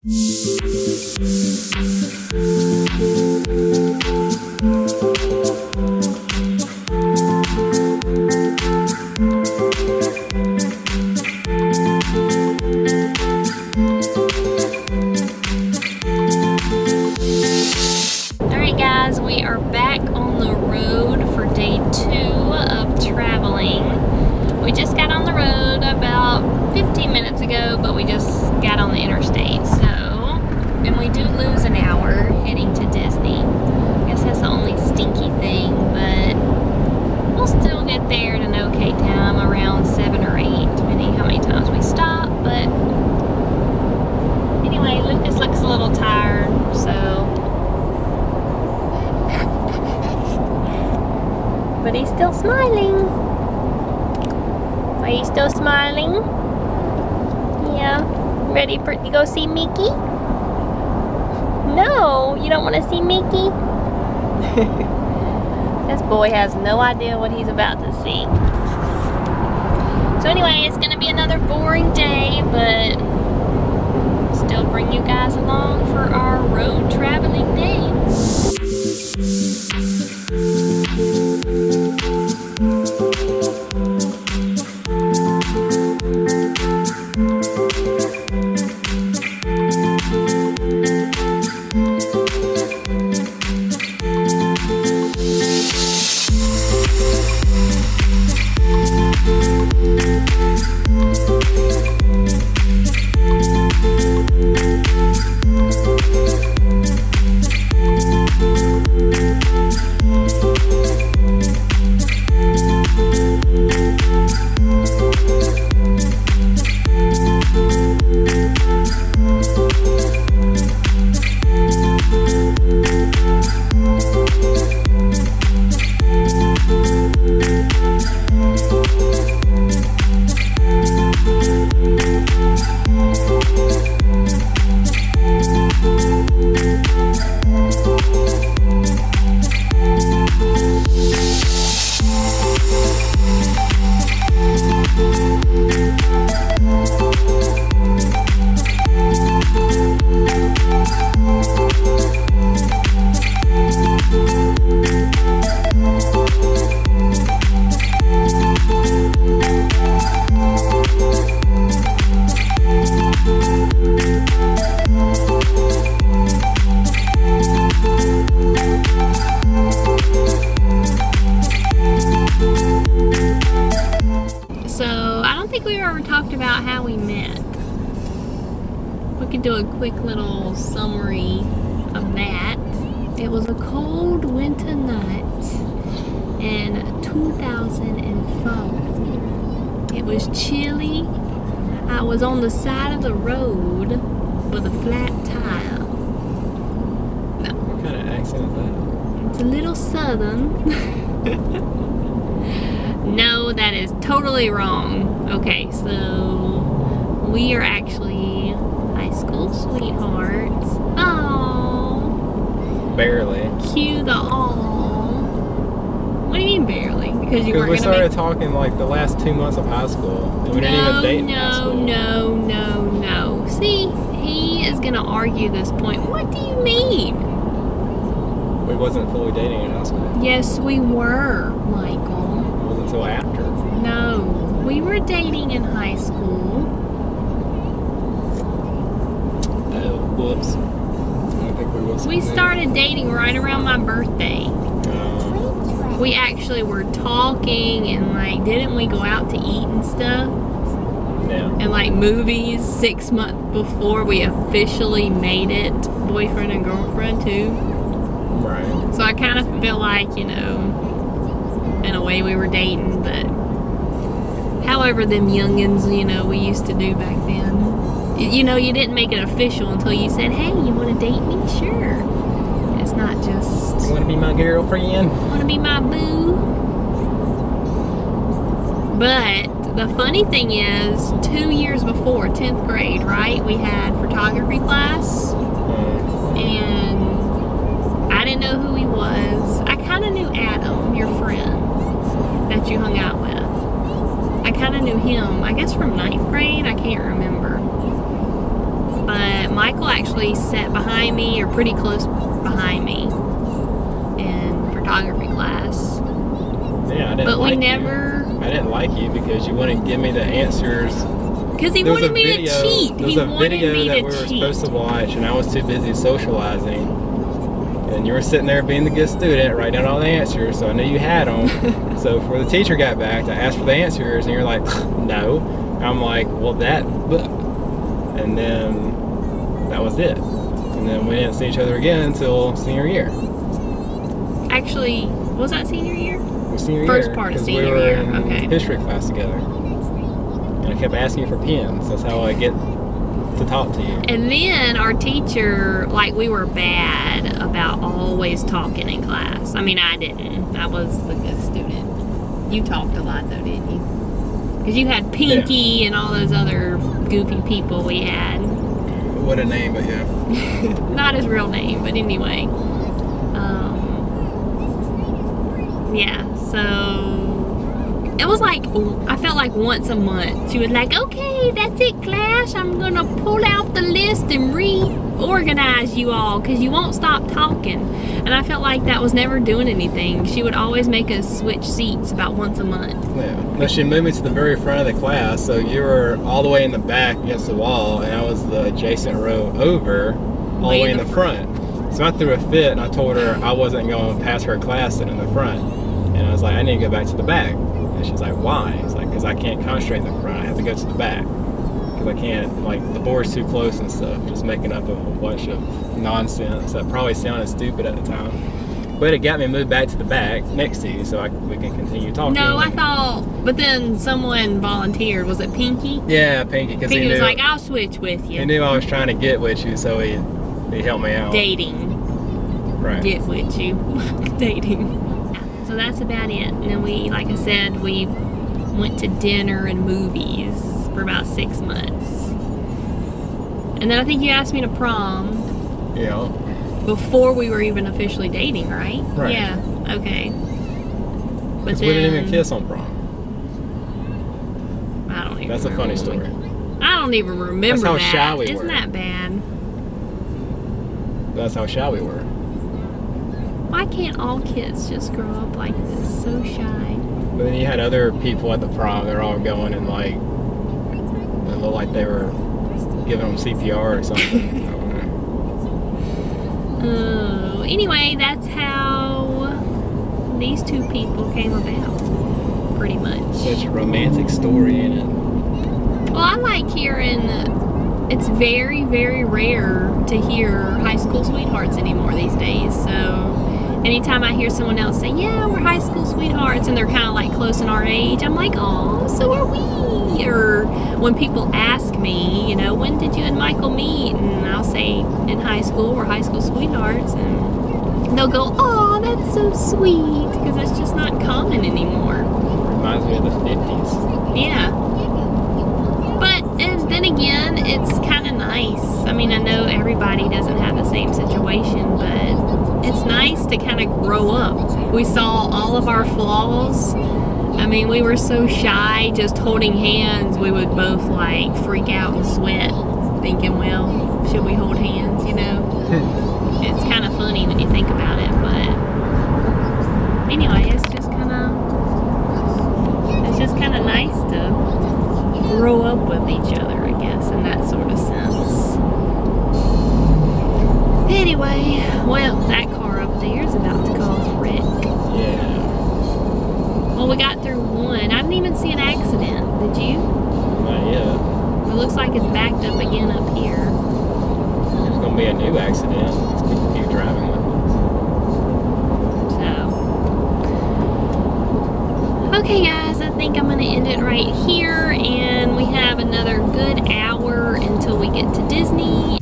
Alright guys, we are back on the road for day 2 of traveling. We just got on the road about 15 minutes ago, but we just got on the interstate, and we do lose an hour heading to Disney. I guess that's the only stinky thing, but we'll still get there at an okay time, around 7 or 8, depending how many times we stop. But anyway, Lucas looks a little tired, but he's still smiling. Are you still smiling? Yeah. Ready to go see Mickey? No, you don't want to see Mickey? This boy has no idea what he's about to see. So anyway, it's going to be another boring day, but still bring you guys along for our road traveling day. About how we met. We could do a quick little summary of that. It was a cold winter night in 2004. It was chilly. I was on the side of the road with a flat tire. No. What kind of accent is that? It's a little southern. No, that is totally wrong. Okay, so we are actually high school sweethearts. Oh, barely. Cue the aww. What do you mean barely? Because you weren't we gonna started talking like the last 2 months of high school. And we didn't even date in high school. No. See, he is gonna argue this point. What do you mean? We wasn't fully dating in high school. Yes, we were, Michael. It wasn't until after. No, we were dating in high school. Oh, whoops. I don't think we was. We started dating right around my birthday. We actually were talking and like, didn't we go out to eat and stuff? Yeah. And like movies 6 months before we officially made it boyfriend and girlfriend too. Right. So I kind of feel like, in a way we were dating, but however them youngins, we used to do back then. You didn't make it official until you said, hey, you want to date me? Sure. It's not just... You want to be my girlfriend? Want to be my boo? But the funny thing is, 2 years before, 10th grade, right? We had photography class. And I didn't know who he was. I kind of knew Adam, your friend, that you hung out with. I kind of knew him, I guess from 9th grade, I can't remember. But Michael actually sat behind me, or pretty close behind me, in photography class. Yeah, I didn't But like we never... I didn't like you because you wouldn't give me the answers. Because he wanted me to cheat. There was He a wanted video me that to we were cheat. supposed to watch, and I was too busy socializing. And you were sitting there being the good student, writing down all the answers, so I knew you had them. So before the teacher got back, I asked for the answers, and you're like, no. And I'm like, well, that book. And then that was it. And then we didn't see each other again until senior year. Actually, was that senior year? Senior First year, part of 'cause senior we were year, in okay. history class together. And I kept asking you for pens. That's how I get to talk to you. And then our teacher, like, we were bad about always talking in class. I mean, I didn't. I was the good student. You talked a lot, though, didn't you? Because you had Pinky and all those other goofy people we had. What a name, but yeah. Not his real name, but anyway. Yeah, so it was like, I felt like once a month she was like, okay, that's it, class, I'm gonna pull out the list and reorganize you all because you won't stop talking. And I felt like that was never doing anything. She would always make us switch seats about once a month. Yeah. No, she moved me to the very front of the class, so you were all the way in the back against the wall, and I was the adjacent row over, all the way in the front. So I threw a fit, and I told her I wasn't going to pass her class sitting in the front. And I was like, I need to go back to the back. And she's like, why? It's like, because I can't concentrate in the front. I have to go to the back. Because I can't, like, the board's too close and stuff. Just making up a whole bunch of nonsense that probably sounded stupid at the time. But it got me moved back to the back next to you so we can continue talking. No, I thought, but then someone volunteered. Was it Pinky? Yeah, Pinky. Because Pinky was like, I'll switch with you. He knew I was trying to get with you, so he helped me out. Dating. Right. Get with you. Dating. So that's about it. And then we, like I said, we went to dinner and movies for about 6 months. And then I think you asked me to prom. Yeah. Before we were even officially dating, right? Right. Yeah, okay. But Because we didn't even kiss on prom. I don't even That's a funny story. I don't even remember That's how that. shy we Isn't were. that bad? That's how shy we were. Why can't all kids just grow up like this? So shy. But then you had other people at the prom. They're all going and like, they looked like they were giving them CPR or something. I don't know. Anyway, that's how these two people came about, pretty much. Such a romantic story, ain't it? Well, I like hearing, it's very, very rare to hear high school sweethearts anymore these days, so anytime I hear someone else say, yeah, we're high school sweethearts, and they're kind of like close in our age, I'm like, oh, so are we. Or when people ask me, you know, when did you and Michael meet? And I'll say, in high school, we're high school sweethearts. And they'll go, oh, that's so sweet. Because it's just not common anymore. Reminds me of the 50s. Yeah. But, and then again, it's kind of nice. I mean, I know everybody doesn't have the same situation, but it's nice to kind of grow up. We saw all of our flaws. I mean, we were so shy, just holding hands, we would both like freak out and sweat, thinking, well, should we hold hands, you know? It's kind of funny when you think about it, but anyway, it's just kind of nice to grow up with each other, I guess, in that sort of sense. Anyway, well, that car up there is about to cause a wreck. Yeah. Well, we got through one. I didn't even see an accident. Did you? Not yet. It looks like it's backed up again up here. There's going to be a new accident. These people keep driving with So. Okay, guys, I think I'm going to end it right here. And we have another good hour until we get to Disney.